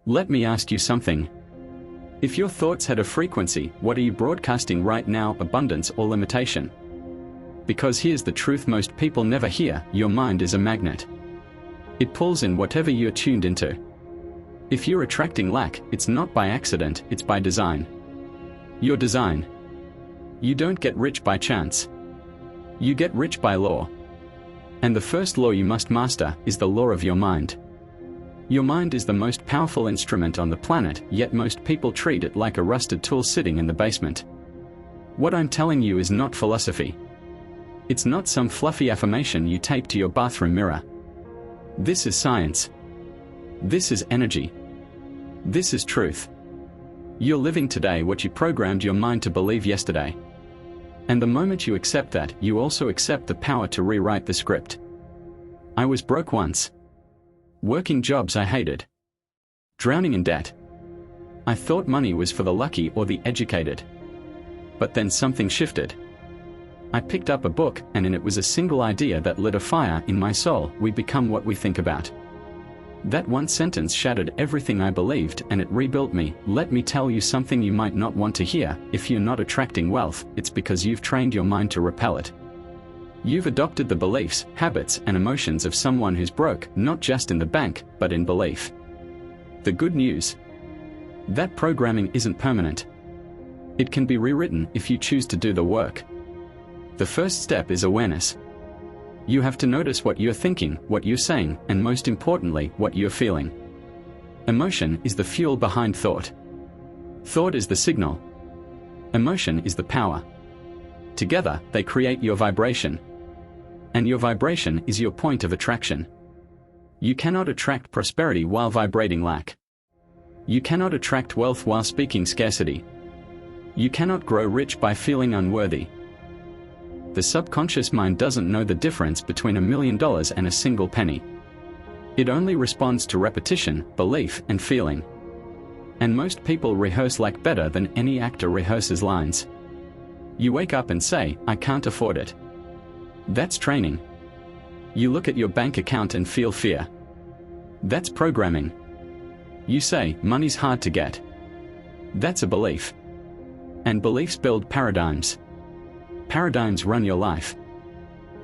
Let me ask you something. If your thoughts had a frequency, what are you broadcasting right now, abundance or limitation? Because here's the truth most people never hear: your mind is a magnet. It pulls in whatever you're tuned into. If you're attracting lack, it's not by accident, it's by design. Your design. You don't get rich by chance. You get rich by law. And the first law you must master is the law of your mind. Your mind is the most powerful instrument on the planet, yet most people treat it like a rusted tool sitting in the basement. What I'm telling you is not philosophy. It's not some fluffy affirmation you tape to your bathroom mirror. This is science. This is energy. This is truth. You're living today what you programmed your mind to believe yesterday. And the moment you accept that, you also accept the power to rewrite the script. I was broke once. Working jobs I hated. Drowning in debt. I thought money was for the lucky or the educated. But then something shifted. I picked up a book, and in it was a single idea that lit a fire in my soul: we become what we think about. That one sentence shattered everything I believed, and it rebuilt me. Let me tell you something you might not want to hear: if you're not attracting wealth, it's because you've trained your mind to repel it. You've adopted the beliefs, habits, and emotions of someone who's broke, not just in the bank, but in belief. The good news: that programming isn't permanent. It can be rewritten if you choose to do the work. The first step is awareness. You have to notice what you're thinking, what you're saying, and most importantly, what you're feeling. Emotion is the fuel behind thought. Thought is the signal. Emotion is the power. Together, they create your vibration. And your vibration is your point of attraction. You cannot attract prosperity while vibrating lack. You cannot attract wealth while speaking scarcity. You cannot grow rich by feeling unworthy. The subconscious mind doesn't know the difference between $1 million and a single penny. It only responds to repetition, belief, and feeling. And most people rehearse lack better than any actor rehearses lines. You wake up and say, "I can't afford it." That's training. You look at your bank account and feel fear. That's programming. You say, "Money's hard to get." That's a belief. And beliefs build paradigms. Paradigms run your life.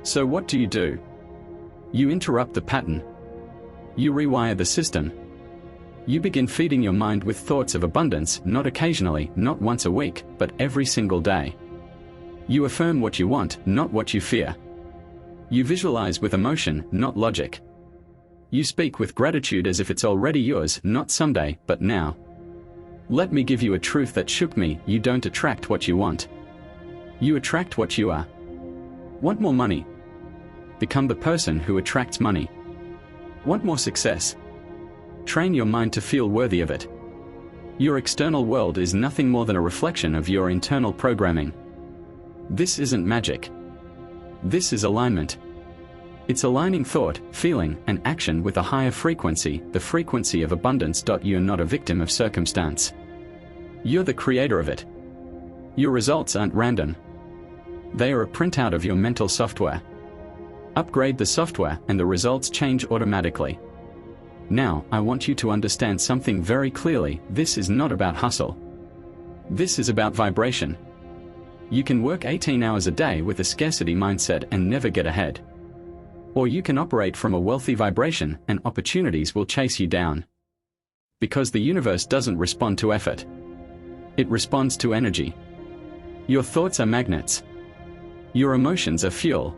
So what do? You interrupt the pattern. You rewire the system. You begin feeding your mind with thoughts of abundance, not occasionally, not once a week, but every single day. You affirm what you want, not what you fear. You visualize with emotion, not logic. You speak with gratitude as if it's already yours, not someday, but now. Let me give you a truth that shook me: you don't attract what you want. You attract what you are. Want more money? Become the person who attracts money. Want more success? Train your mind to feel worthy of it. Your external world is nothing more than a reflection of your internal programming. This isn't magic. This is alignment. It's aligning thought, feeling, and action with a higher frequency, the frequency of abundance. You're not a victim of circumstance. You're the creator of it. Your results aren't random. They are a printout of your mental software. Upgrade the software and the results change automatically. Now, I want you to understand something very clearly: this is not about hustle. This is about vibration. You can work 18 hours a day with a scarcity mindset and never get ahead. Or you can operate from a wealthy vibration and opportunities will chase you down. Because the universe doesn't respond to effort. It responds to energy. Your thoughts are magnets. Your emotions are fuel.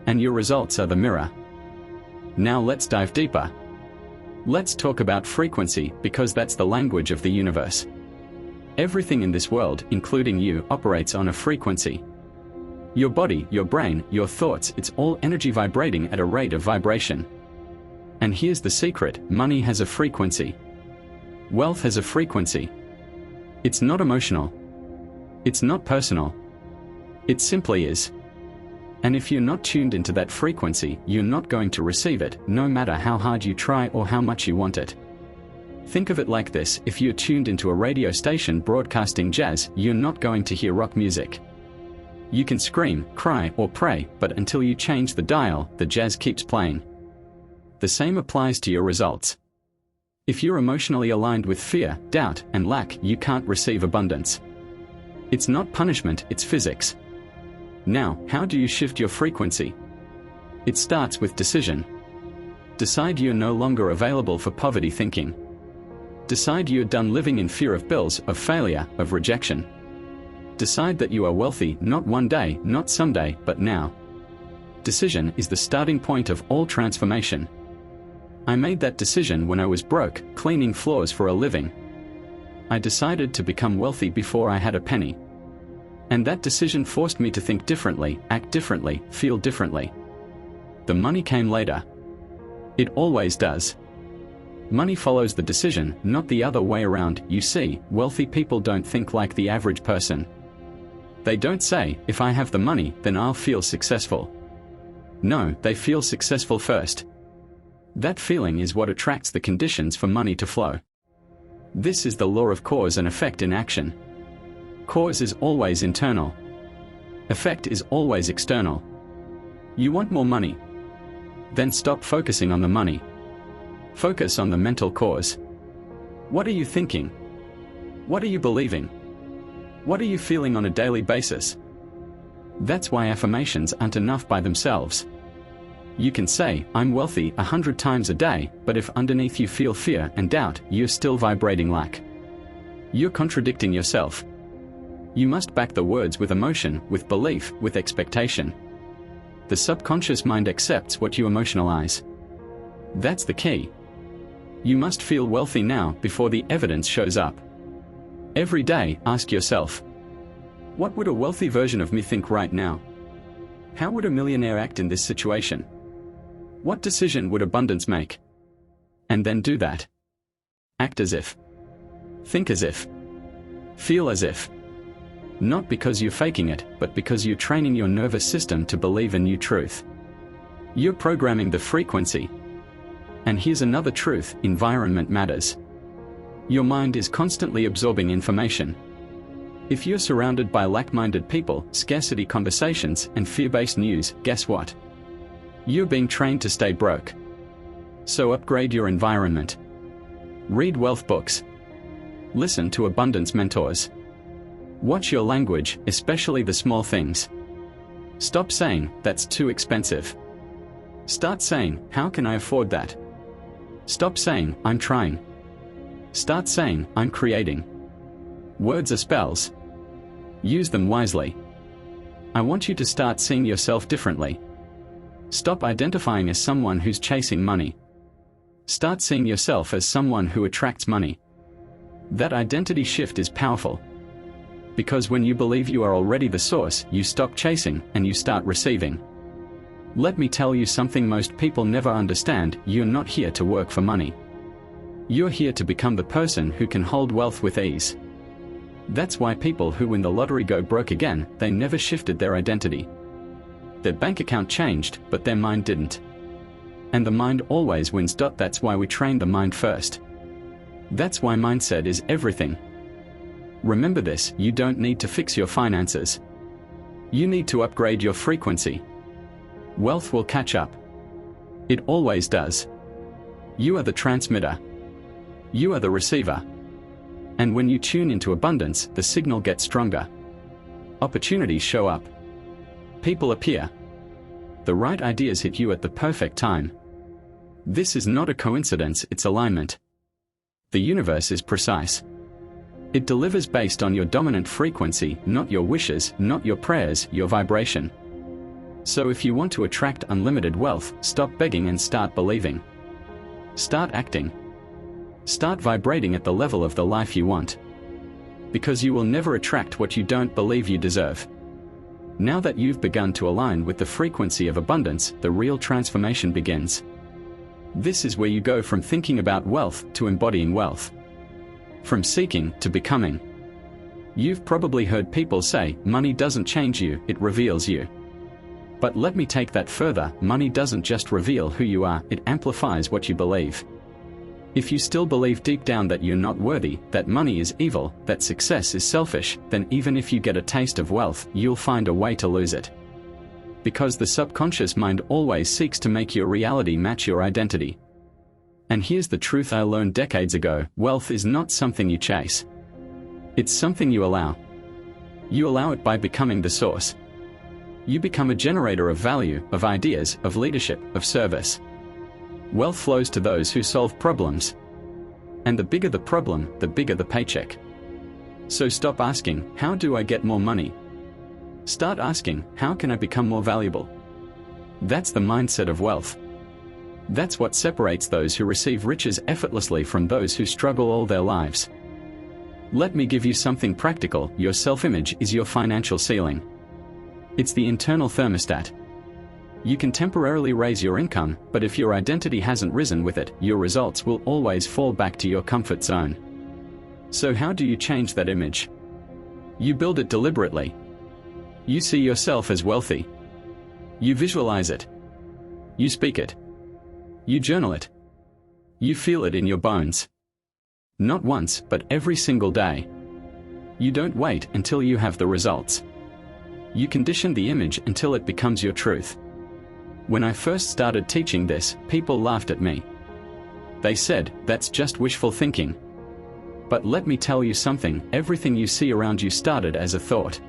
And your results are the mirror. Now let's dive deeper. Let's talk about frequency, because that's the language of the universe. Everything in this world, including you, operates on a frequency. Your body, your brain, your thoughts, it's all energy vibrating at a rate of vibration. And here's the secret: money has a frequency. Wealth has a frequency. It's not emotional. It's not personal. It simply is. And if you're not tuned into that frequency, you're not going to receive it, no matter how hard you try or how much you want it. Think of it like this: if you're tuned into a radio station broadcasting jazz, you're not going to hear rock music. You can scream, cry, or pray, but until you change the dial, the jazz keeps playing. The same applies to your results. If you're emotionally aligned with fear, doubt, and lack, you can't receive abundance. It's not punishment, it's physics. Now, how do you shift your frequency? It starts with decision. Decide you're no longer available for poverty thinking. Decide you're done living in fear of bills, of failure, of rejection. Decide that you are wealthy, not one day, not someday, but now. Decision is the starting point of all transformation. I made that decision when I was broke, cleaning floors for a living. I decided to become wealthy before I had a penny. And that decision forced me to think differently, act differently, feel differently. The money came later. It always does. Money follows the decision, not the other way around. You see, wealthy people don't think like the average person. They don't say, if I have the money, then I'll feel successful. No, they feel successful first. That feeling is what attracts the conditions for money to flow. This is the law of cause and effect in action. Cause is always internal. Effect is always external. You want more money? Then stop focusing on the money. Focus on the mental cause. What are you thinking? What are you believing? What are you feeling on a daily basis? That's why affirmations aren't enough by themselves. You can say, I'm wealthy 100 times a day, but if underneath you feel fear and doubt, you're still vibrating lack. You're contradicting yourself. You must back the words with emotion, with belief, with expectation. The subconscious mind accepts what you emotionalize. That's the key. You must feel wealthy now before the evidence shows up. Every day, ask yourself, what would a wealthy version of me think right now? How would a millionaire act in this situation? What decision would abundance make? And then do that. Act as if. Think as if. Feel as if. Not because you're faking it, but because you're training your nervous system to believe a new truth. You're programming the frequency. And here's another truth, environment matters. Your mind is constantly absorbing information. If you're surrounded by like-minded people, scarcity conversations, and fear-based news, guess what? You're being trained to stay broke. So upgrade your environment. Read wealth books. Listen to abundance mentors. Watch your language, especially the small things. Stop saying, that's too expensive. Start saying, how can I afford that? Stop saying, I'm trying. Start saying, I'm creating. Words are spells. Use them wisely. I want you to start seeing yourself differently. Stop identifying as someone who's chasing money. Start seeing yourself as someone who attracts money. That identity shift is powerful. Because when you believe you are already the source, you stop chasing and you start receiving. Let me tell you something most people never understand, you're not here to work for money. You're here to become the person who can hold wealth with ease. That's why people who win the lottery go broke again, they never shifted their identity. Their bank account changed, but their mind didn't. And the mind always wins. That's why we train the mind first. That's why mindset is everything. Remember this, you don't need to fix your finances. You need to upgrade your frequency. Wealth will catch up. It always does. You are the transmitter. You are the receiver. And when you tune into abundance, the signal gets stronger. Opportunities show up. People appear. The right ideas hit you at the perfect time. This is not a coincidence, it's alignment. The universe is precise. It delivers based on your dominant frequency, not your wishes, not your prayers, your vibration. So if you want to attract unlimited wealth, stop begging and start believing. Start acting. Start vibrating at the level of the life you want. Because you will never attract what you don't believe you deserve. Now that you've begun to align with the frequency of abundance, the real transformation begins. This is where you go from thinking about wealth to embodying wealth. From seeking to becoming. You've probably heard people say, money doesn't change you, it reveals you. But let me take that further, money doesn't just reveal who you are, it amplifies what you believe. If you still believe deep down that you're not worthy, that money is evil, that success is selfish, then even if you get a taste of wealth, you'll find a way to lose it. Because the subconscious mind always seeks to make your reality match your identity. And here's the truth I learned decades ago: wealth is not something you chase. It's something you allow. You allow it by becoming the source. You become a generator of value, of ideas, of leadership, of service. Wealth flows to those who solve problems. And the bigger the problem, the bigger the paycheck. So stop asking, how do I get more money? Start asking, how can I become more valuable? That's the mindset of wealth. That's what separates those who receive riches effortlessly from those who struggle all their lives. Let me give you something practical. Your self-image is your financial ceiling. It's the internal thermostat. You can temporarily raise your income, but if your identity hasn't risen with it, your results will always fall back to your comfort zone. So how do you change that image? You build it deliberately. You see yourself as wealthy. You visualize it. You speak it. You journal it. You feel it in your bones. Not once, but every single day. You don't wait until you have the results. You condition the image until it becomes your truth. When I first started teaching this, people laughed at me. They said, that's just wishful thinking. But let me tell you something, everything you see around you started as a thought.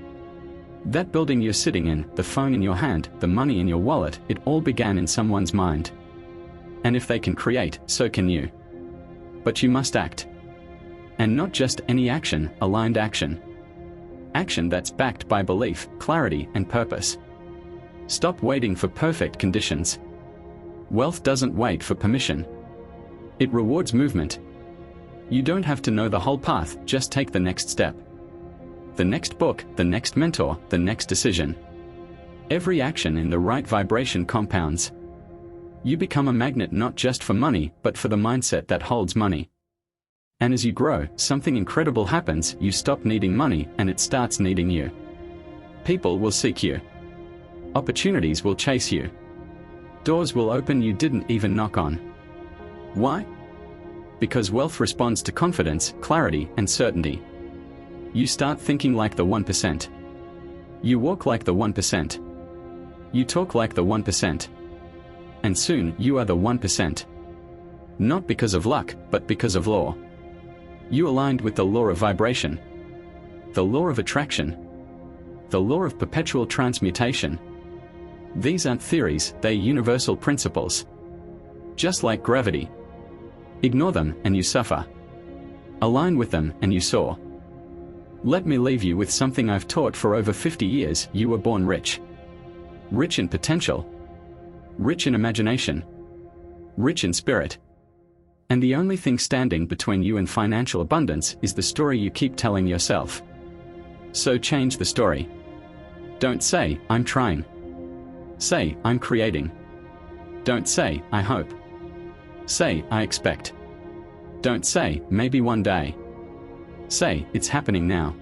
That building you're sitting in, the phone in your hand, the money in your wallet, it all began in someone's mind. And if they can create, so can you. But you must act. And not just any action, aligned action. Action that's backed by belief, clarity, and purpose. Stop waiting for perfect conditions. Wealth doesn't wait for permission. It rewards movement. You don't have to know the whole path, just take the next step. The next book, the next mentor, the next decision. Every action in the right vibration compounds. You become a magnet not just for money, but for the mindset that holds money. And as you grow, something incredible happens. You stop needing money, and it starts needing you. People will seek you. Opportunities will chase you. Doors will open you didn't even knock on. Why? Because wealth responds to confidence, clarity, and certainty. You start thinking like the 1%. You walk like the 1%. You talk like the 1%. And soon, you are the 1%. Not because of luck, but because of law. You aligned with the law of vibration. The law of attraction. The law of perpetual transmutation. These aren't theories, they're universal principles. Just like gravity. Ignore them, and you suffer. Align with them, and you soar. Let me leave you with something I've taught for over 50 years. You were born rich. Rich in potential. Rich in imagination. Rich in spirit. And the only thing standing between you and financial abundance is the story you keep telling yourself. So change the story. Don't say, I'm trying. Say, I'm creating. Don't say, I hope. Say, I expect. Don't say, maybe one day. Say, it's happening now.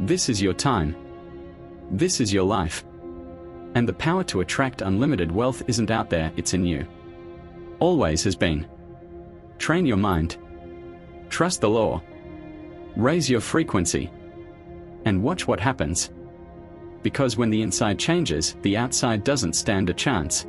This is your time. This is your life. And the power to attract unlimited wealth isn't out there, it's in you. Always has been. Train your mind. Trust the law. Raise your frequency. And watch what happens. Because when the inside changes, the outside doesn't stand a chance.